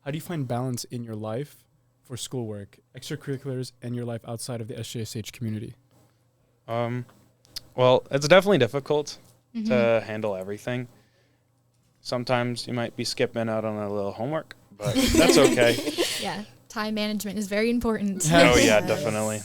how do you find balance in your life for schoolwork, extracurriculars, and your life outside of the SJSH community? Well, it's definitely difficult to handle everything. Sometimes you might be skipping out on a little homework, but that's okay. Yeah, time management is very important. Oh, yeah, definitely.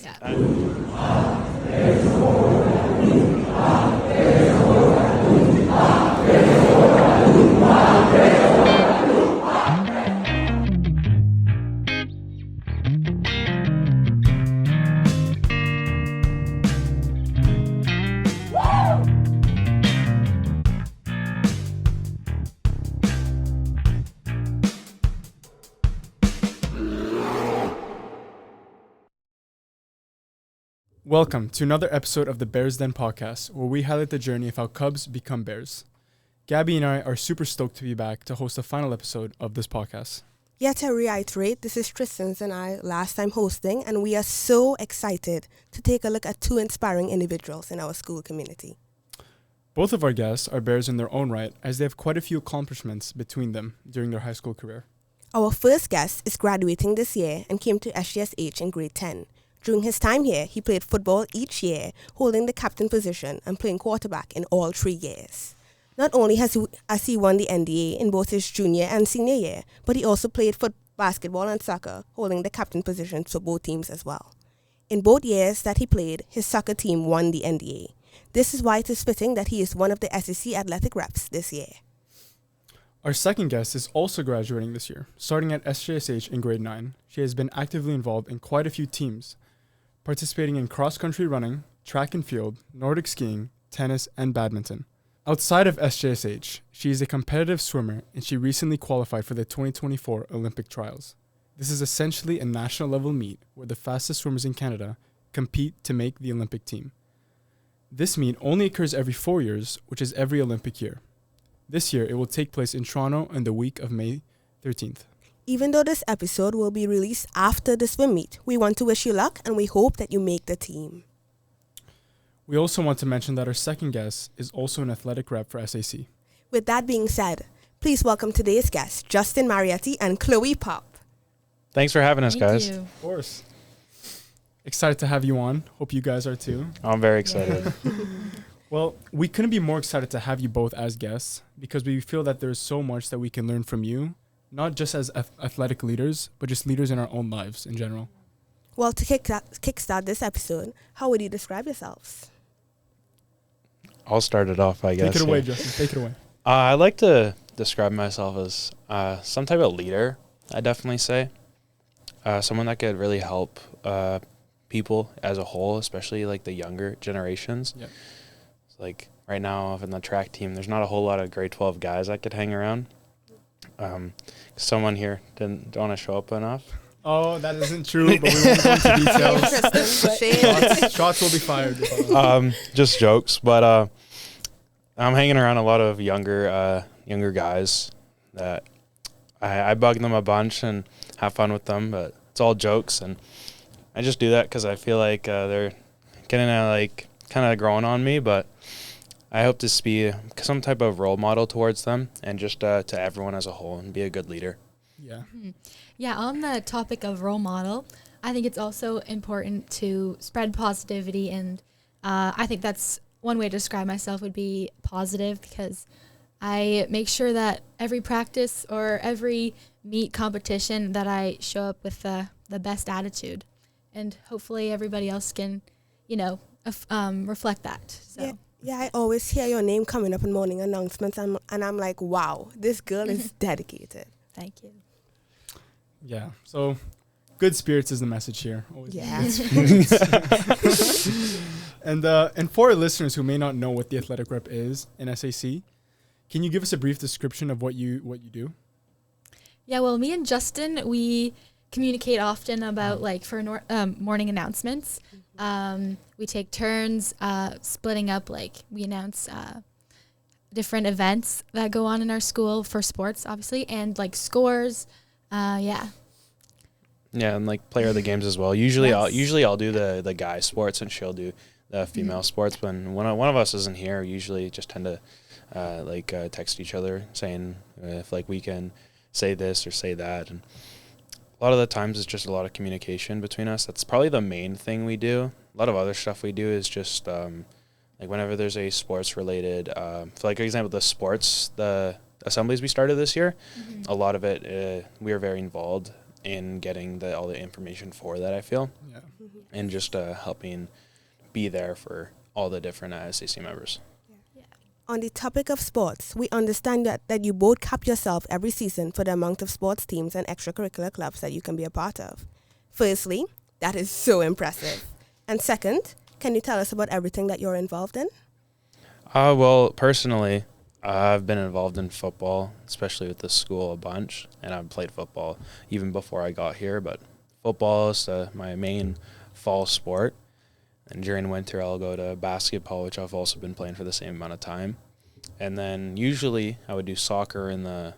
Welcome to another episode of the Bears Den Pawcast, where we highlight the journey of how Cubs become Bears. Gabby and I are super stoked to be back to host the final episode of this podcast. Yeah, to reiterate, this is Tristan's and I last time hosting, and we are so excited to take a look at two inspiring individuals in our school community. Both of our guests are Bears in their own right, as they have quite a few accomplishments between them during their high school career. Our first guest is graduating this year and came to SJSH in grade 10. During his time here, he played football each year, holding the captain position and playing quarterback in all 3 years. Not only has he won the NDA in both his junior and senior year, but he also played basketball and soccer, holding the captain position for both teams as well. In both years that he played, his soccer team won the NDA. This is why it is fitting that he is one of the SEC athletic reps this year. Our second guest is also graduating this year, starting at SJSH in grade 9. She has been actively involved in quite a few teams, participating in cross-country running, track and field, Nordic skiing, tennis, and badminton. Outside of SJSH, she is a competitive swimmer, and she recently qualified for the 2024 Olympic Trials. This is essentially a national level meet where the fastest swimmers in Canada compete to make the Olympic team. This meet only occurs every 4 years, which is every Olympic year. This year, it will take place in Toronto in the week of May 13th. Even though this episode will be released after the swim meet, we want to wish you luck and we hope that you make the team. We also want to mention that our second guest is also an athletic rep for SAC. With that being said, please welcome today's guests, Justin Marietti and Chloe Popp. Thanks for having us, guys. Thank you. Of course. Excited to have you on. Hope you guys are too. I'm very excited. Well, we couldn't be more excited to have you both as guests because we feel that there's so much that we can learn from you, not just as athletic leaders, but just leaders in our own lives in general. Well, to kickstart this episode, how would you describe yourselves? I'll start it off, I guess. Take it away, Justin. Take it away. I like to describe myself as some type of leader, I definitely say. Someone that could really help people as a whole, especially like the younger generations. Yep. Like right now in the track team, there's not a whole lot of grade 12 guys I could hang around. Someone here don't want to show up enough. Oh, that isn't true, but we won't go into details. Shots will be fired. Just jokes, but I'm hanging around a lot of younger guys that I bug them a bunch and have fun with them, but it's all jokes, and I just do that because I feel like they're getting kind of growing on me, but I hope to be some type of role model towards them and just to everyone as a whole and be a good leader. Yeah. Yeah, on the topic of role model, I think it's also important to spread positivity, and I think that's one way to describe myself would be positive, because I make sure that every practice or every meet competition that I show up with the best attitude, and hopefully everybody else can, reflect that. So. Yeah, I always hear your name coming up in morning announcements, and I'm like, wow, this girl is dedicated. Thank you. Yeah. So, good spirits is the message here. Always. Yeah. And for our listeners who may not know what the athletic rep is in SAC, can you give us a brief description of what you do? Yeah, well, me and Justin, we communicate often about morning announcements. We take turns splitting up, we announce different events that go on in our school for sports, obviously, and scores. Yeah, and player of the games as well. Usually, yes. I'll do the guy sports, and she'll do the female sports. When one of us isn't here, usually just tend to text each other saying if we can say this or say that. And a lot of the times it's just a lot of communication between us. That's probably the main thing we do. A lot of other stuff we do is just like whenever there's a sports related, for like example, the assemblies we started this year, a lot of it, we are very involved in getting all the information for that, I feel, and just helping be there for all the different SAC members. On the topic of sports, we understand that you both cap yourself every season for the amount of sports teams and extracurricular clubs that you can be a part of. Firstly, that is so impressive. And second, can you tell us about everything that you're involved in? Well, personally, I've been involved in football, especially with the school, a bunch, and I've played football even before I got here, but football is my main fall sport. And during winter, I'll go to basketball, which I've also been playing for the same amount of time. And then usually I would do soccer in the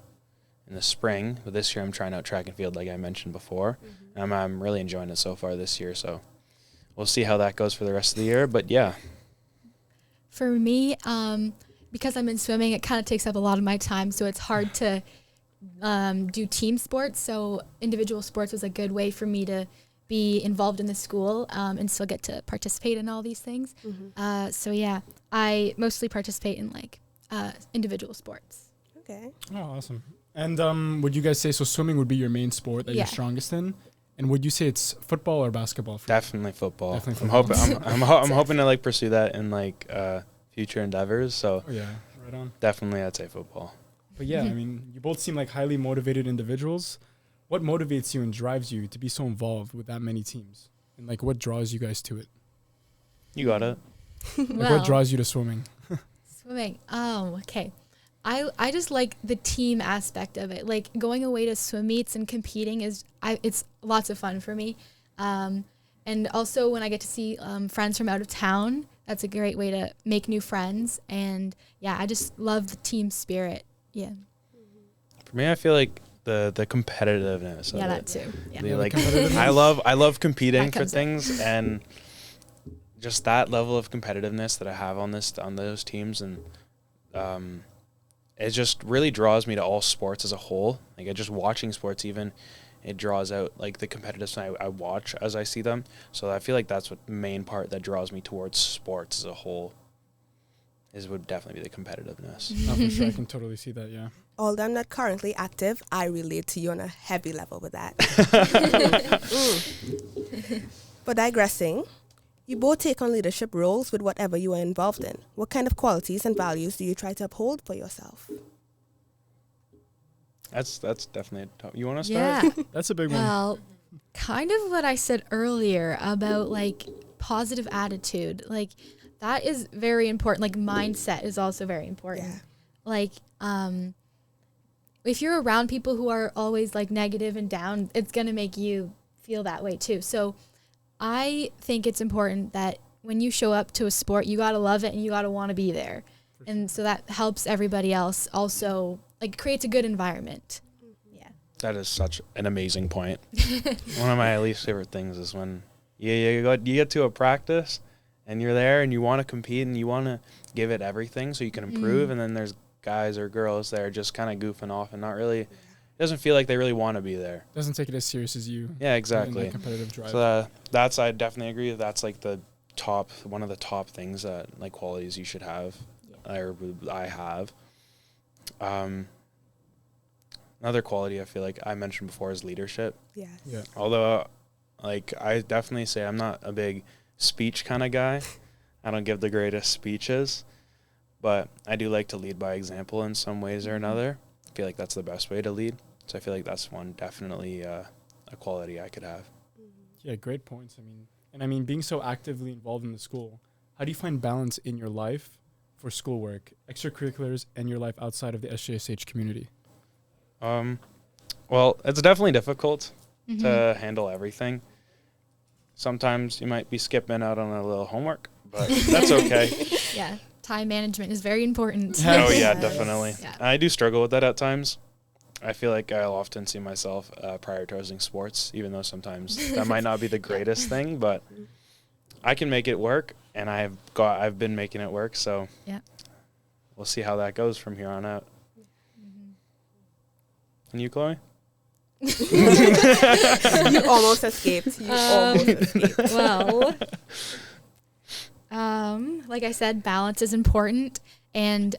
spring, but this year I'm trying out track and field like I mentioned before. And I'm really enjoying it so far this year, so we'll see how that goes for the rest of the year, but yeah. For me, because I'm in swimming, it kind of takes up a lot of my time, so it's hard to do team sports. So individual sports was a good way for me to be involved in the school and still get to participate in all these things. So yeah, I mostly participate in like individual sports. Okay. Oh, awesome. And would you guys say, so swimming would be your main sport that you're strongest in? And would you say it's football or basketball? Definitely football. Definitely football. I'm hoping to like pursue that in like future endeavors. So yeah, right on. Definitely, I'd say football. But yeah, I mean, you both seem like highly motivated individuals. What motivates you and drives you to be so involved with that many teams? And like, what draws you guys to it? You got it. Like, what draws you to swimming? Swimming. Okay. I just like the team aspect of it. Like going away to swim meets and competing it's lots of fun for me. And also when I get to see friends from out of town, that's a great way to make new friends. And yeah, I just love the team spirit. Yeah. For me, I feel like the competitiveness. Yeah, of that it. too. Yeah. The, like I love competing for comes things and just that level of competitiveness that I have on those teams, and it just really draws me to all sports as a whole. Like just watching sports, even it draws out like the competitiveness I watch as I see them. So I feel like that's what the main part that draws me towards sports as a whole would definitely be the competitiveness. Oh, for sure, I can totally see that. Yeah. Although I'm not currently active, I relate to you on a heavy level with that. But digressing, you both take on leadership roles with whatever you are involved in. What kind of qualities and values do you try to uphold for yourself? That's definitely a tough. You want to start? Yeah. That's a big one. Well, kind of what I said earlier about like positive attitude. Like that is very important. Like mindset is also very important. Yeah. Like if you're around people who are always like negative and down, it's going to make you feel that way too. So I think it's important that when you show up to a sport, you got to love it and you got to want to be there. And so that helps everybody else also, like creates a good environment. Yeah. That is such an amazing point. One of my least favorite things is when you get to a practice and you're there and you want to compete and you want to give it everything so you can improve, and then there's guys or girls that are just kind of goofing off and not really, it doesn't feel like they really want to be there. Doesn't take it as serious as you. Yeah, exactly. Competitive drive. So I definitely agree that that's like one of the top things that like qualities you should have, or I have. Another quality I feel like I mentioned before is leadership. Yes. Yeah. Although, like I definitely say I'm not a big speech kind of guy. I don't give the greatest speeches, but I do like to lead by example in some ways or another. I feel like that's the best way to lead. So I feel like that's one definitely a quality I could have. Yeah, great points. I mean, being so actively involved in the school, how do you find balance in your life for schoolwork, extracurriculars, and your life outside of the SJSH community? Well, it's definitely difficult to handle everything. Sometimes you might be skipping out on a little homework, but that's okay. Yeah. Time management is very important. Oh, yeah, definitely. Yeah. I do struggle with that at times. I feel like I'll often see myself prioritizing sports, even though sometimes that might not be the greatest thing, but I can make it work, and I've been making it work, so we'll see how that goes from here on out. And you, Chloe? You almost escaped. Well, like I said, balance is important, and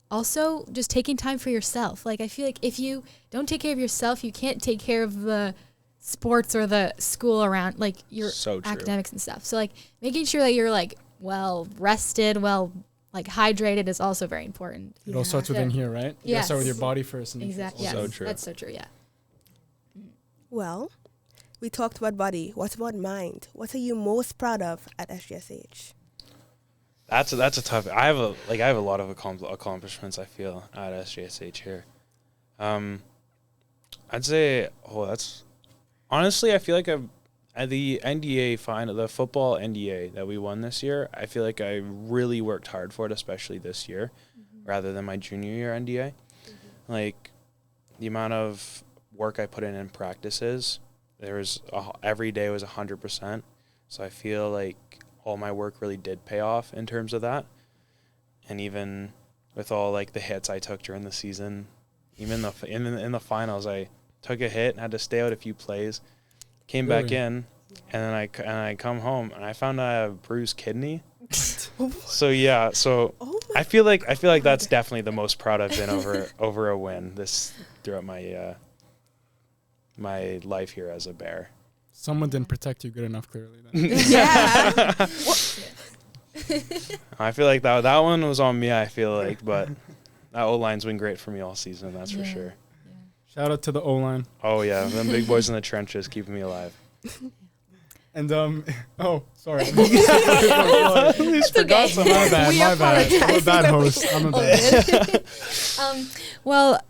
also just taking time for yourself. Like, I feel like if you don't take care of yourself, you can't take care of the sports or the school around, like your academics and stuff. So like making sure that you're like well rested, like hydrated is also very important. It all starts within here, right? You gotta start with your body first. And exactly. Yes, so true. That's so true. Yeah. Well, we talked about body. What about mind? What are you most proud of at SJSH? That's a tough. I have a lot of accomplishments. I feel at SJSH here. I'd say that's honestly I feel like at the NDA final, the football NDA that we won this year. I feel like I really worked hard for it, especially this year, rather than my junior year NDA. Like the amount of work I put in practices, every day was 100%. So I feel like all my work really did pay off in terms of that. And even with all like the hits I took during the season, even in the finals, I took a hit and had to stay out a few plays, came back in, and then I come home and I found I have a bruised kidney. So yeah, I feel like that's definitely the most proud I've been over a win throughout my my life here as a Bear. Someone didn't protect you good enough, clearly. Then. Yeah. I feel like that one was on me, I feel like, but that O-line's been great for me all season, that's for sure. Yeah. Shout out to the O-line. Oh, yeah, them big boys in the trenches keeping me alive. And, oh, sorry. It's okay. My bad. I'm a bad host. Well,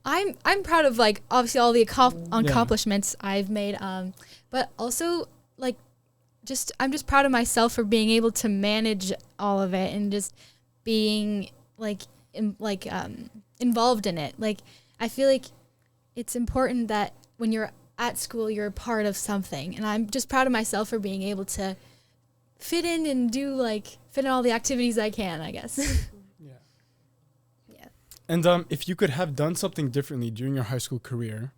I'm proud of like obviously all the accomplishments I've made, but also like I'm just proud of myself for being able to manage all of it and just being like involved in it. Like I feel like it's important that when you're at school you're a part of something, and I'm just proud of myself for being able to fit in all the activities I can, I guess. And if you could have done something differently during your high school career,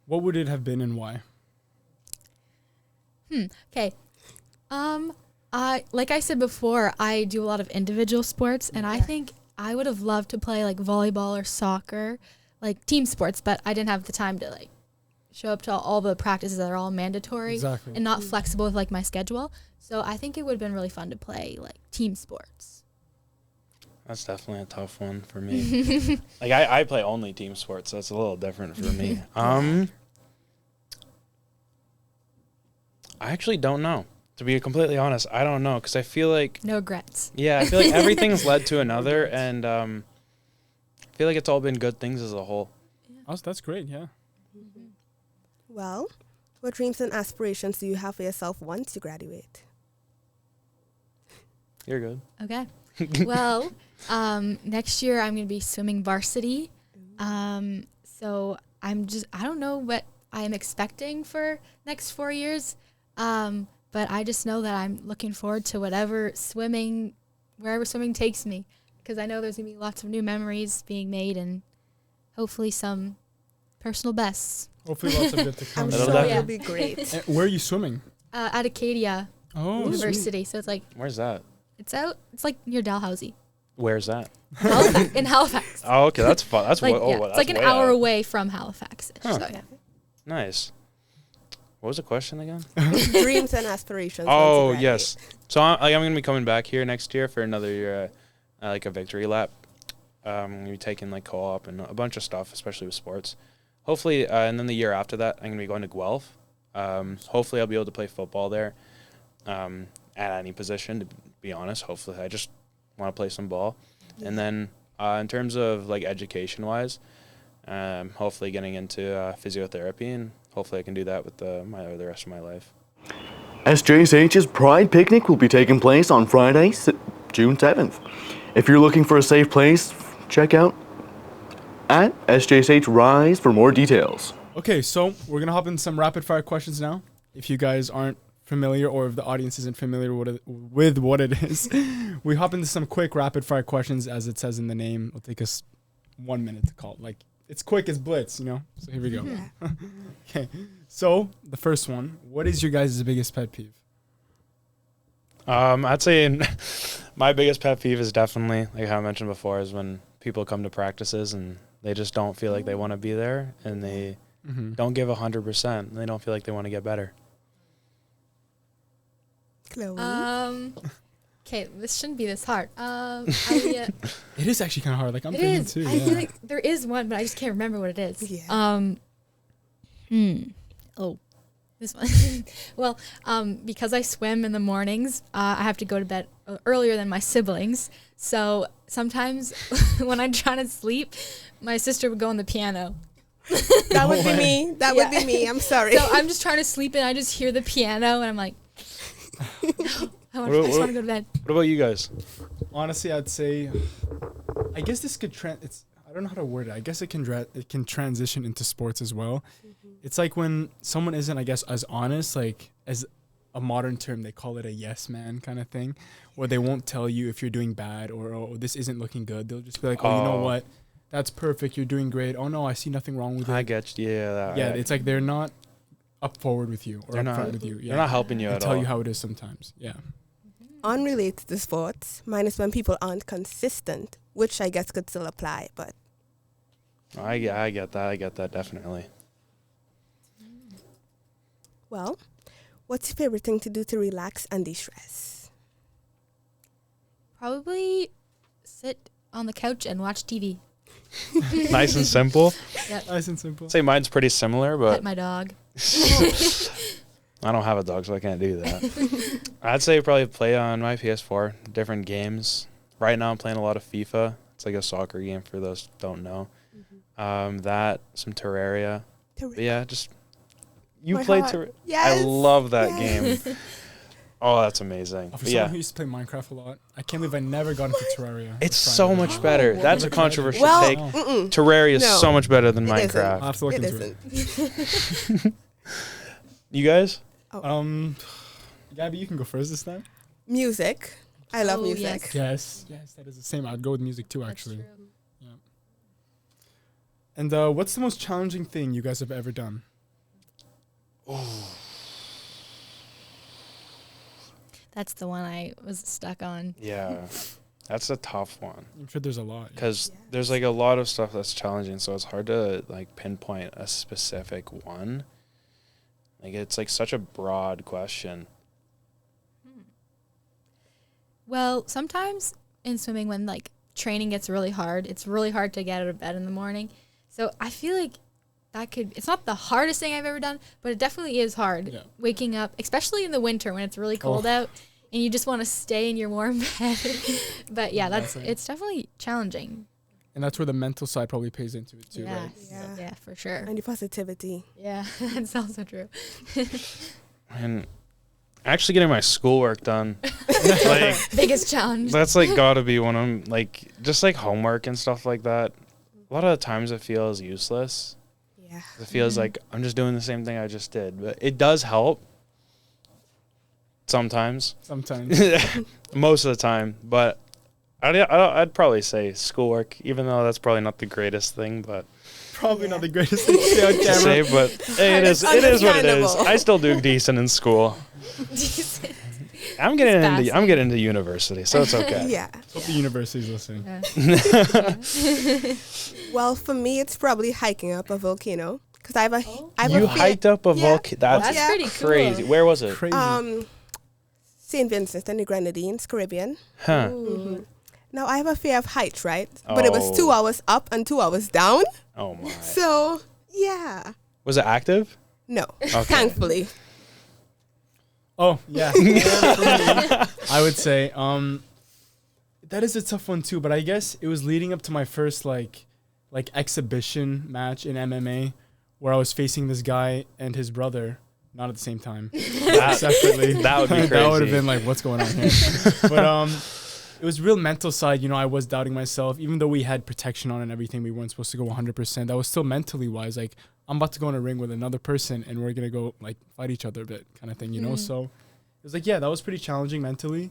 what would it have been and why? Okay. Like I said before, I do a lot of individual sports, and I think I would have loved to play like volleyball or soccer, like team sports, but I didn't have the time to like show up to all the practices that are all mandatory and not flexible with like my schedule. So I think it would have been really fun to play like team sports. That's definitely a tough one for me. Like I play only team sports, so it's a little different for me. I actually don't know. To be completely honest, I don't know, because I feel like no regrets. Yeah, I feel like everything's led to another, and I feel like it's all been good things as a whole. Oh, that's great. Yeah. Well, what dreams and aspirations do you have for yourself once you graduate? You're good. Okay. Well, next year I'm going to be swimming varsity. So I don't know what I'm expecting for next 4 years. But I just know that I'm looking forward to wherever swimming takes me, because I know there's going to be lots of new memories being made and hopefully some personal bests. Hopefully lots of good to come. I'm sure it'll be great. Where are you swimming? At Acadia University. Sweet. So it's like... Where's that? It's like near Dalhousie. Where's that? In Halifax. Oh, okay, that's fun. That's like, that's it's like an hour away from Halifax. Huh. So, yeah. Nice. What was the question again? Dreams and aspirations. Oh, yes. So I'm going to be coming back here next year for another year, like a victory lap. I'm going to be taking like co-op and a bunch of stuff, especially with sports. Hopefully, and then the year after that, I'm going to be going to Guelph. Hopefully, I'll be able to play football there at any position, to be honest. Hopefully, I just want to play some ball. And then in terms of like education-wise, hopefully getting into physiotherapy, and hopefully I can do that with the rest of my life. SJSH's Pride Picnic will be taking place on Friday, June 7th. If you're looking for a safe place, check out at SJSH Rise for more details. Okay, so we're going to hop into some rapid fire questions now. If you guys aren't familiar, or if the audience isn't familiar with what it is, we hop into some quick rapid fire questions. As it says in the name, it'll take us 1 minute to call, like it's quick as blitz, you know. So here we go. Yeah. Okay. So the first one, what is your guys' biggest pet peeve? I'd say my biggest pet peeve is definitely, like how I mentioned before, is when people come to practices and they just don't feel like they want to be there and they don't give 100% and they don't feel like they want to get better. Chloe. Okay, this shouldn't be this hard. It is actually kind of hard. Like I'm it thinking is. too. I feel like there is one, but I just can't remember what it is. Yeah. Oh, this one. Well, because I swim in the mornings, I have to go to bed earlier than my siblings. So sometimes when I'm trying to sleep, my sister would go on the piano. That would be me. That would be me. I'm sorry. So I'm just trying to sleep and I just hear the piano and I'm like, I just want to go to bed. What about you guys? Honestly, I'd say, I guess this could I don't know how to word it. I guess it can transition into sports as well. It's like when someone isn't, I guess, as honest, like as a modern term, they call it a yes man kind of thing, where they won't tell you if you're doing bad or, oh, this isn't looking good. They'll just be like, oh, you know what? That's perfect. You're doing great. Oh, no, I see nothing wrong with it. I get you. Yeah. It's like they're not up forward with you or They're up not, front with you. Yeah. they're not helping you They at tell all. you how it is sometimes. Yeah. Unrelated to sports, mine is when people aren't consistent, which I guess could still apply, but I get that. I get that, definitely. well, what's your favorite thing to do to relax and de-stress? Probably sit on the couch and watch TV. Nice and simple. Yep. Nice and simple. I'd say mine's pretty similar, Pet but my dog. I don't have a dog, so I can't do that. I'd say probably play on my PS4, different games. Right now I'm playing a lot of FIFA. It's like a soccer game for those who don't know. That, some Terraria. But yeah, just... You My played heart. Terraria? Yes. I love that Yes. game. Oh, that's amazing. For But someone yeah, who used to play Minecraft a lot, I can't believe I never got into Terraria. it's That's so fine. much better. Oh, That's a never tried it. controversial Well, take. Oh. Terraria is No, so much better than it isn't. Minecraft. I'll have to look It into isn't. You guys? it. Gabby, you can go first this time. Music. I love Oh, music. yes. Yes, that is the same. I'd go with music too, actually. That's true. And what's the most challenging thing you guys have ever done? That's the one I was stuck on. Yeah. That's a tough one. I'm sure there's a lot. Because Yes. there's like a lot of stuff that's challenging, so it's hard to like pinpoint a specific one. Like it's like such a broad question. Well, sometimes in swimming when like training gets really hard, it's really hard to get out of bed in the morning. So I feel like it's not the hardest thing I've ever done, but it definitely is hard. Yeah. Waking up, especially in the winter when it's really cold out and you just want to stay in your warm bed. But yeah, Definitely. it's definitely challenging. And that's where the mental side probably pays into it too, Yeah. right? Yeah, for sure. And the positivity. Yeah, that's also true. And actually getting my schoolwork done, like Biggest challenge. that's like gotta be one of them. Like just like homework and stuff like that. A lot of the times it feels useless. Yeah. It feels like I'm just doing the same thing I just did, but it does help. Sometimes, Sometimes. most of the time, but I'd probably say schoolwork, even though that's probably not the greatest thing, but Probably not the greatest thing to say on to camera. say, but hey, it is what it is. Understandable. I still do decent in school. Decent. I'm getting passing. into university, so it's okay. Yeah. Hope the university's listening. Yeah. Well, for me, it's probably hiking up a volcano. Because I have a You hiked up a Yeah. volcano. That's That's pretty cool. crazy. Where was it? Crazy. St. Vincent and the Grenadines, Caribbean. Huh. Ooh. Now, I have a fear of heights, right? But it was Oh. 2 hours up and 2 hours down. Oh my. So, yeah. Was it active? No, Okay. thankfully. Oh, yeah. For me, I would say that is a tough one too, but I guess it was leading up to my first like exhibition match in MMA where I was facing this guy and his brother, not at the same time, separately. That would be crazy. That would have been like, what's going on here? But it was real mental side. You know, I was doubting myself, even though we had protection on and everything. We weren't supposed to go 100%. That was still mentally wise. Like, I'm about to go in a ring with another person and we're gonna go like fight each other a bit, kind of thing. You know, so it was like, yeah, that was pretty challenging mentally,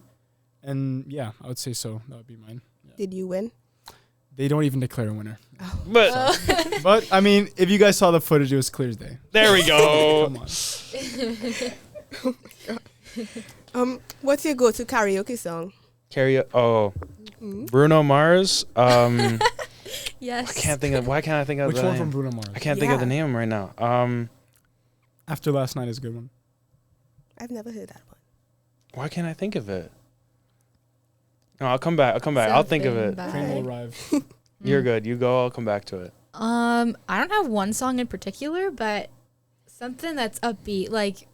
and yeah, I would say so. That would be mine. Yeah. Did you win? They don't even declare a winner. But But I mean, if you guys saw the footage, it was clear as day. there we go. Come on. What's your go-to karaoke song? Bruno Mars. Yes. Why can't I think of Which the one name? from Bruno Mars? I can't think of the Yeah. name right now. After Last Night is a good one. I've never heard that one. Why can't I think of it? No, I'll come back. I'll think of it. Something Train will by- arrive. You're good. You go. I'll come back to it. I don't have one song in particular, but something that's upbeat, like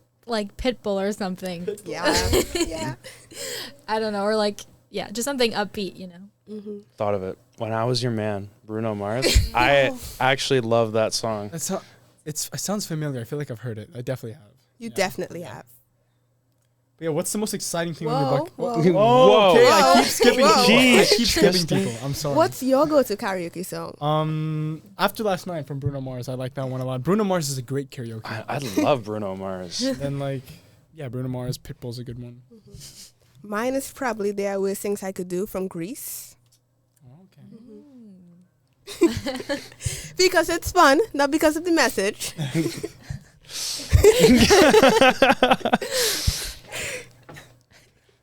Pitbull or something. Yeah. Yeah. I don't know, or just something upbeat, you know. Mm-hmm. Thought of it. When I Was Your Man, Bruno Mars. I actually love that song. That's how, it sounds familiar. I feel like I've heard it. I definitely have. You Yeah. definitely have. But yeah, what's the most exciting thing on your Whoa, bucket? whoa. Whoa. Okay, I Whoa. keep skipping Whoa. people. I Jeez, keep skipping Tristan. people. I'm sorry. What's your go-to karaoke song? After Last Night from Bruno Mars, I like that one a lot. Bruno Mars is a great karaoke. I love Bruno Mars. Then Bruno Mars, Pitbull's a good one. Mine is probably There Are Worse Things I Could Do from Greece. Okay. Because it's fun, not because of the message.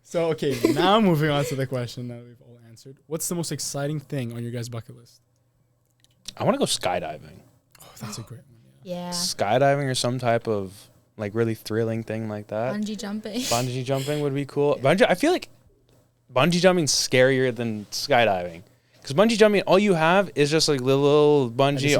So okay, now moving on to the question that we've all answered. What's the most exciting thing on your guys' bucket list? I want to go skydiving. Oh, that's a great one. Yeah. Skydiving or some type of really thrilling thing like that. Bungee jumping. Bungee jumping would be cool. I feel like bungee jumping's scarier than skydiving. Because bungee jumping, all you have is just like little bungee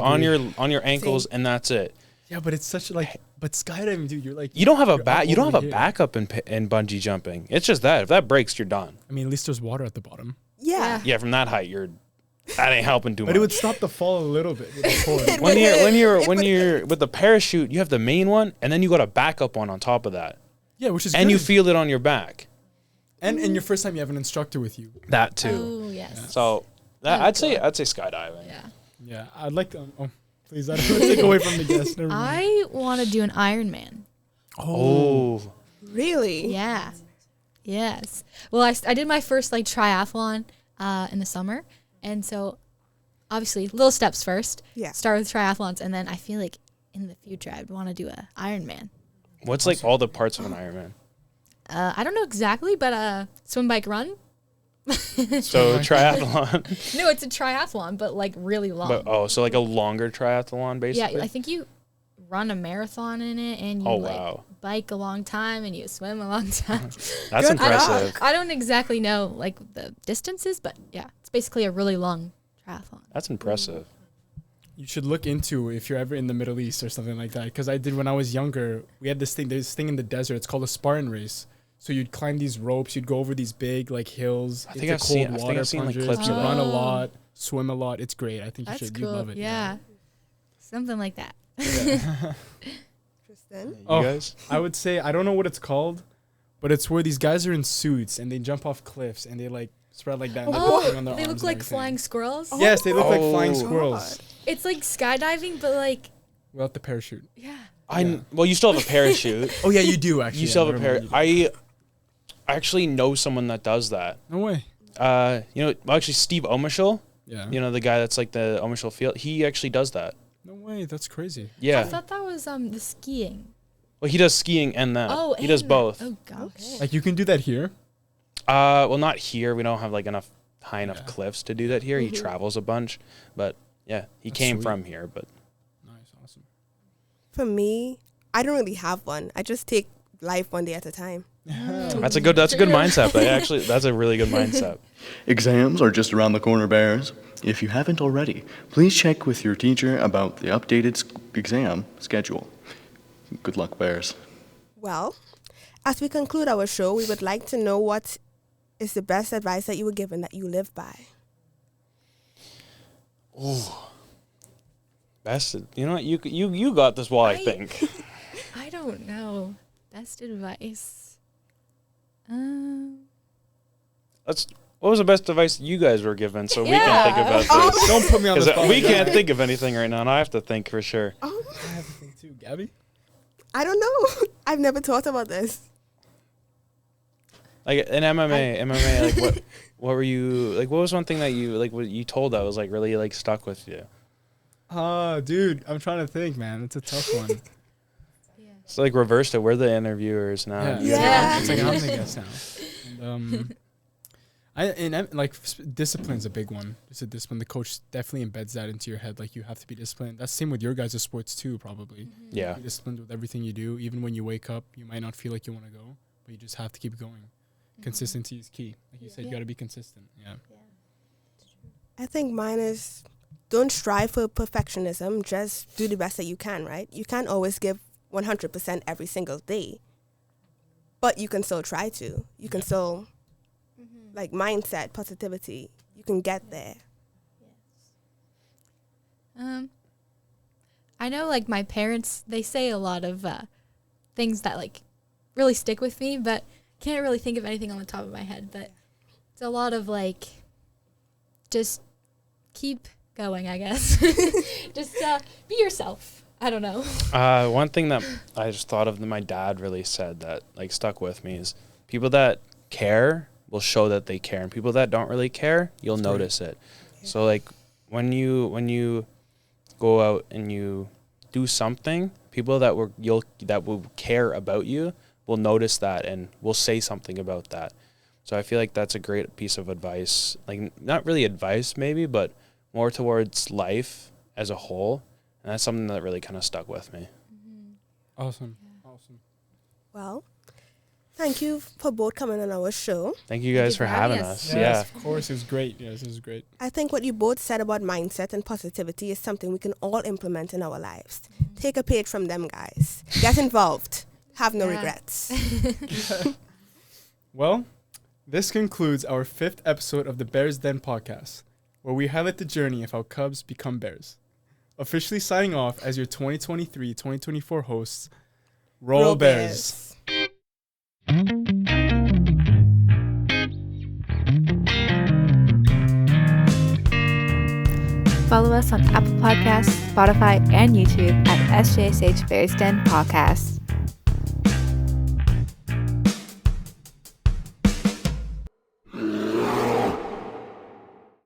on your ankles, and that's it. Yeah, but it's such but skydiving, dude, you're like You don't have you're up you don't over have a here. backup in bungee jumping. It's just that if that breaks, you're done. I mean, at least there's water at the bottom. Yeah. Yeah, from that height, that ain't helping too much. But it would stop the fall a little bit with the cord. when you're with the parachute, you have the main one, and then you got a backup one on top of that, Yeah, which is and you good. feel it on your back. And your first time you have an instructor with you. That too. Oh, yes. So I'd say skydiving. Yeah. Yeah, I'd like to. Please, I don't want to take away from the guest. Never mind. I want to do an Ironman. Oh, Really? Yeah. Yes. Well, I did my first triathlon in the summer, and so obviously little steps first. Yeah. Start with triathlons, and then I feel like in the future I'd want to do a Ironman. what's all the parts of an Ironman? I don't know exactly, but swim, bike, run. So triathlon, No, it's a triathlon, but really long. but so a longer triathlon basically. Yeah, I think you run a marathon in it, and you Oh, wow. bike a long time, and you swim a long time. That's Good impressive. I don't exactly know the distances, but yeah, it's basically a really long triathlon. That's impressive. You should look into if you're ever in the Middle East or something like that. Because I did when I was younger. We had this thing. There's this thing in the desert. It's called a Spartan race. So you'd climb these ropes. You'd go over these big hills. I think I've seen clips You of run a Oh. lot, swim a lot. It's great. I think That's you'd cool. love it. Yeah. Something like that. Tristan? You Oh. guys? I would say I don't know what it's called, but it's where these guys are in suits and they jump off cliffs and they spread like that. And they're walking on their They arms look and like everything. flying squirrels. Yes, they look like Oh. flying squirrels It's like skydiving, but without the parachute. yeah. Well, you still have a parachute. Oh yeah, you do actually. You Yeah, still have a never mind, parachute. you do. I actually know someone that does that. No way. Actually, Steve Omishal, Yeah. the guy that's the Omishal field, he actually does that. No way. That's crazy. I Yeah. thought that was the skiing. Well, he does skiing and that. Oh, he does and both. that. Oh gosh. Like you can do that here. Well, not here. We don't have enough high enough Yeah. cliffs to do that here. He travels a bunch, but yeah, he That's came sweet. from here. But Nice. Awesome. For me, I don't really have one. I just take life one day at a time. that's a good mindset. That's a really good mindset. Exams are just around the corner, Bears. If you haven't already, please check with your teacher about the updated exam schedule. Good luck, Bears. Well, as we conclude our show, we would like to know what is the best advice that you were given that you live by. Best, you know what? You got this wall. I think. I don't know. Best advice. What was the best advice you guys were given? So we Yeah. can think about this. Don't put me on the 'Cause spot. we can't think of anything right now, and I have to think for sure. I have to think too, Gabby. I don't know. I've never thought about this. Like in MMA, what were you like? What was one thing that you like? What you told that was like really like stuck with you? Dude, I'm trying to think, man. It's a tough one. It's like reversed it. We're the interviewers now. Yeah. It's like I'm the guest now. And, discipline's a big one. It's a discipline. The coach definitely embeds that into your head. Like, you have to be disciplined. That's the same with your guys' sports too, probably. Yeah. Be disciplined with everything you do. Even when you wake up, you might not feel like you want to go, but you just have to keep going. Consistency is key. Like you said, you got to be consistent. Yeah. I think mine is don't strive for perfectionism. Just do the best that you can, right? You can't always give 100% every single day, but you can still try to. You can still, like, mindset, positivity. You can get there. I know, like, my parents, they say a lot of things that, like, really stick with me, but can't really think of anything on the top of my head. But it's a lot of, like, just keep going, I guess. Just be yourself. I don't know. One thing that I just thought of that my dad really said that like stuck with me is people that care will show that they care, and people that don't really care, you'll notice it. Yeah. So like when you go out and you do something, people that will care about you will notice that and will say something about that. So I feel like that's a great piece of advice. Like, not really advice maybe, but more towards life as a whole. And that's something that really kind of stuck with me. Awesome. Well, thank you for both coming on our show. Thank you guys for having us. Yes, of course. It was great. Yes, it was great. I think what you both said about mindset and positivity is something we can all implement in our lives. Take a page from them, guys. Get involved. Have no regrets. Well, this concludes our 5th episode of the Bears Den podcast, where we highlight the journey of how Cubs become Bears. Officially signing off as your 2023-2024 hosts, Roll Bears. Follow us on Apple Podcasts, Spotify, and YouTube at SJSH Bears Den Podcast.